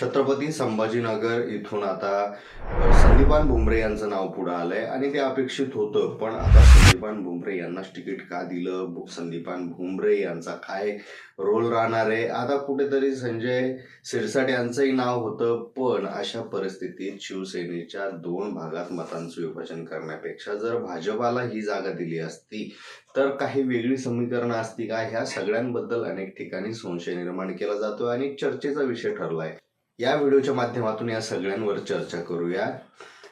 छत्रपती संभाजीनगर इथून आता संदीपान भुमरे यांचं नाव पुढे आलंय आणि ते अपेक्षित होतं. पण आता संदीपान भुमरे यांनाच तिकीट का दिलं? संदीपान भुमरे यांचा काय रोल राहणार आहे? आता कुठेतरी संजय सिरसाट यांचंही नाव होतं. पण अशा परिस्थितीत शिवसेनेच्या 2 भागात मतांचं विभाजन करण्यापेक्षा जर भाजपाला ही जागा दिली असती तर काही वेगळी समीकरणं असती का? ह्या सगळ्यांबद्दल अनेक ठिकाणी संशय निर्माण केला जातोय आणि चर्चेचा विषय ठरलाय. या व्हिडिओच्या माध्यमातून या सगळ्यांवर चर्चा करूया.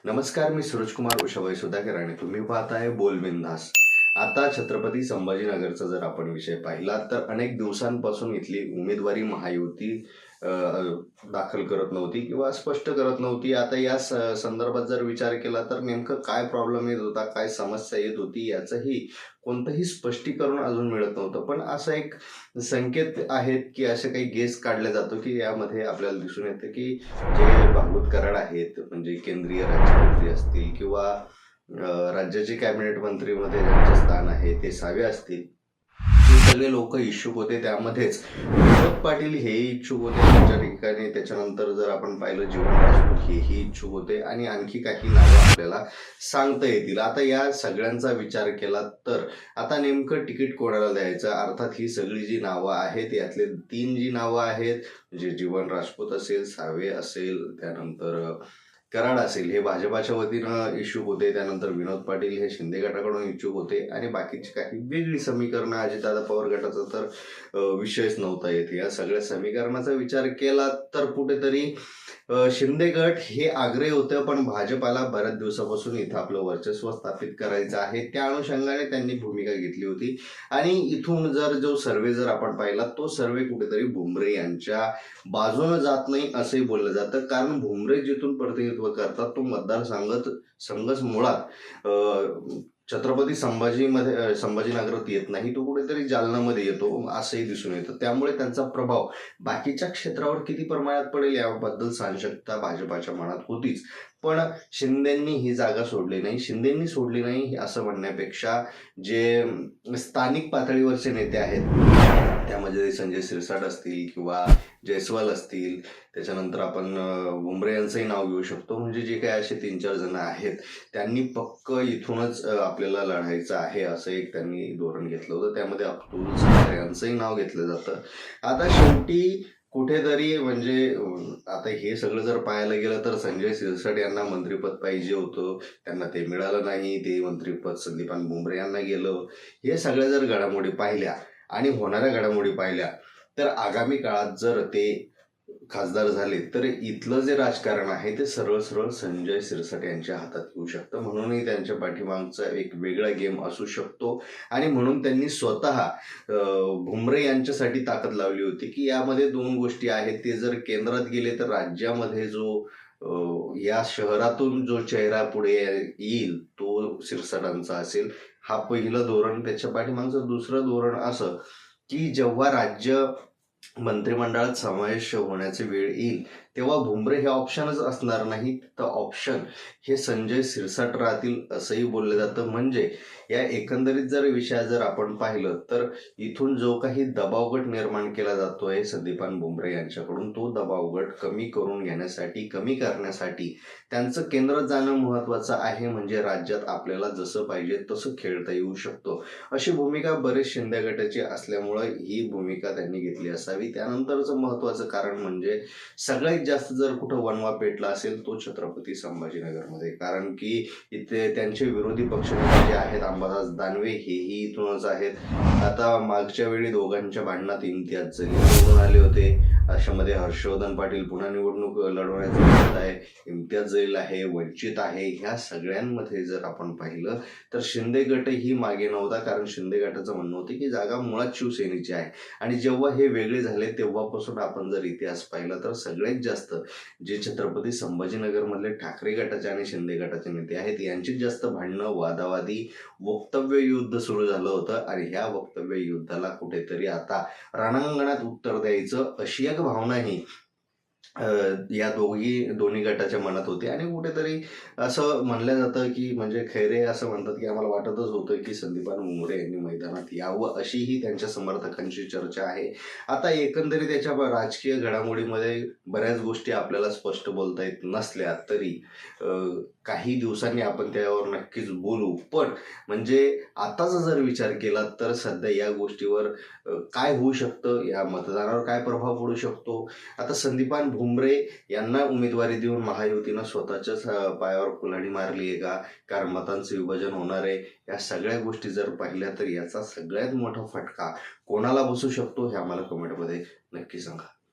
नमस्कार, मी सूरजकुमार उषाबाई सुधाकर आणि तुम्ही पाहताय बोल बिंदास. आता छत्रपती संभाजीनगरचा जर आपण विषय पाहिला तर अनेक दिवसांपासून इथली उमेदवारी महायुती दाखल करत नव्हती किंवा स्पष्ट करत नव्हती. आता या संदर्भात जर विचार केला तर नेमकं काय प्रॉब्लेम येत होता, काय समस्या येत होती याचंही कोणतंही स्पष्टीकरण अजून मिळत नव्हतं. पण असं एक संकेत आहेत की असे काही गेस काढले जातो की यामध्ये आपल्याला दिसून येतं की जे भागवत कराड आहेत, म्हणजे केंद्रीय राज्यमंत्री असतील किंवा राज्याचे कॅबिनेट मंत्रीमध्ये ज्यांचे स्थान आहे ते सावे असतील, हे सगळे लोक इच्छुक होते. त्यामध्येच विनोद पाटील हेही इच्छुक होते त्यांच्या ठिकाणी. त्याच्यानंतर जर आपण पाहिलं जीवन राजपूत हेही इच्छुक होते आणि आणखी काही नावं आपल्याला सांगता येतील. आता या सगळ्यांचा विचार केला तर आता नेमकं तिकीट कोणाला द्यायचं? अर्थात ही सगळी जी नावं आहेत यातले 3 जी नावं आहेत, म्हणजे जीवन राजपूत असेल, सावे असेल, त्यानंतर कराड असेल, हे भाजपाच्या वतीनं इच्छुक होते. त्यानंतर विनोद पाटील हे शिंदे गटाकडून इच्छुक होते आणि बाकीची काही वेगळी समीकरणं, अजितदादा पवार गटाचा तर विषयच नव्हता येत. या सगळ्या समीकरणाचा विचार केला तर कुठेतरी शिंदे गट हे आग्रही होतं. पण भाजपाला बऱ्याच दिवसापासून इथं आपलं वर्चस्व स्थापित करायचं आहे, त्या अनुषंगाने त्यांनी भूमिका घेतली होती. आणि इथून जो सर्वे जर आपण पाहिला तो सर्वे कुठेतरी भुमरे यांच्या बाजूनं जात नाही असंही बोललं जातं. कारण भुमरे जिथून प्रतिनिधित्व करतात तो मतदारसंघच मुळात छत्रपती संभाजीनगरात येत नाही, तो कुठेतरी जालनामध्ये येतो असंही दिसून येतं. त्यामुळे त्यांचा प्रभाव बाकीच्या क्षेत्रावर किती प्रमाणात पडेल याबद्दल साशंकता भाजपाच्या मनात होतीच. पण शिंदेंनी ही जागा सोडली नाही असं म्हणण्यापेक्षा जे स्थानिक पातळीवरचे नेते आहेत, त्यामध्ये संजय सिरसाट असतील किंवा जयस्वाल असतील, त्याच्यानंतर आपण भुमरे यांचंही नाव घेऊ शकतो. म्हणजे जे काही असे 3-4 जण आहेत त्यांनी पक्क इथूनच आपल्याला लढायचं आहे असं एक त्यांनी धोरण घेतलं होतं. त्यामध्ये अब्दुल सत्तार यांचंही नाव घेतलं जातं. आता शेवटी कुठेतरी म्हणजे आता हे सगळं जर पाहायला गेलं तर संजय सिरसाट यांना मंत्रिपद पाहिजे होतं, त्यांना ते मिळालं नाही. ते मंत्रिपद संदीपान भुमरे यांना गेलं. हे सगळ्या जर घडामोडी पाहिल्या आणि होणाऱ्या घडामोडी पाहिल्या तर आगामी काळात जर ते खासदार झाले तर इथलं जे राजकारण आहे ते सरळ संजय सिरसाट यांच्या हातात येऊ शकतं. म्हणूनही त्यांच्या पाठीमागचा एक वेगळा गेम असू शकतो आणि म्हणून त्यांनी स्वतः भुमरे यांच्यासाठी ताकद लावली होती की यामध्ये 2 गोष्टी आहेत. ते जर केंद्रात गेले तर राज्यामध्ये जो या शहरातून जो चेहरा पुढे येईल तो सिरसाटांचा असेल. हा पहिलं धोरण. त्याच्या पाठीमागचं दुसरं धोरण असं की जेव्हा राज्य मंत्रिमंडळात समावेश होण्याची वेळ येईल तेव्हा भुमरे हे ऑप्शनच असणार नाही, तर ऑप्शन हे संजय सिरसाट राहतील असंही बोललं जातं. म्हणजे या एकंदरीत विषय जर आपण पाहिलं तर इथून जो काही दबावगट निर्माण केला जातोय संदीपान भुमरे यांच्याकडून, तो दबावगट कमी करण्यासाठी त्यांचं केंद्रात जाणं महत्वाचं आहे. म्हणजे राज्यात आपल्याला जसं पाहिजे तसं खेळता येऊ शकतो अशी भूमिका बरेच शिंदे गटाची असल्यामुळं ही भूमिका त्यांनी घेतली असावी. त्यानंतरचं महत्वाचं कारण म्हणजे सगळ्यात जास्त जर कुठं वणवा पेटला असेल तो छत्रपती संभाजीनगरमध्ये. कारण की इथे त्यांचे विरोधी पक्षनेते जे आहेत अंबादास दानवे हेही इथूनच आहेत. आता मागच्या वेळी दोघांच्या भांडणात इम्तियाज जलील निवडून आले होते. अशामध्ये हर्षवर्धन पाटील पुन्हा निवडणूक लढवण्याचं म्हणत आहे. इम्तियाज जलील आहे, वंचित आहे. ह्या सगळ्यांमध्ये जर आपण पाहिलं तर शिंदे गटही मागे नव्हता. कारण शिंदे गटाचं म्हणणं होतं की जागा मुळात शिवसेनेची आहे. आणि जेव्हा हे वेगळे झाले तेव्हापासून आपण जर इतिहास पाहिला तर सगळ्यात जास्त जे छत्रपती संभाजीनगरमधले ठाकरे गटाचे आणि शिंदे गटाचे नेते आहेत यांचीच जास्त भांडणं, वादावादी, वक्तव्य युद्ध सुरू झालं होतं. आणि ह्या वक्तव्य युद्धाला कुठेतरी आता रणांगणात उत्तर द्यायचं अशी एक भावनाही या दोन्ही गटाच्या मनात होती आणि कुठेतरी असं म्हणलं जातं की म्हणजे खैरे असं म्हणतात की आम्हाला वाटतच होतं की संदीपान भुमरे यांनी मैदानात यावं, अशीही त्यांच्या समर्थकांची चर्चा आहे. आता एकंदरीत याच्या राजकीय घडामोडीमध्ये बऱ्याच गोष्टी आपल्याला स्पष्ट बोलता येत नसल्या तरी काही दिवसांनी आपण त्यावर नक्कीच बोलू. पण म्हणजे आताचा जर विचार केला तर सध्या या गोष्टीवर काय होऊ शकतं, या मतदानावर काय प्रभाव पडू शकतो. आता संदीपान भुमरे यांना उमेदवारी देऊन महायुतीनं स्वतःच्याच पायावर कुल्हाडी मारली आहे का, कारण मतांचं विभाजन होणार आहे. या सगळ्या गोष्टी जर पाहिल्या तर याचा सगळ्यात मोठा फटका कोणाला बसू शकतो हे आम्हाला कमेंटमध्ये नक्की सांगा.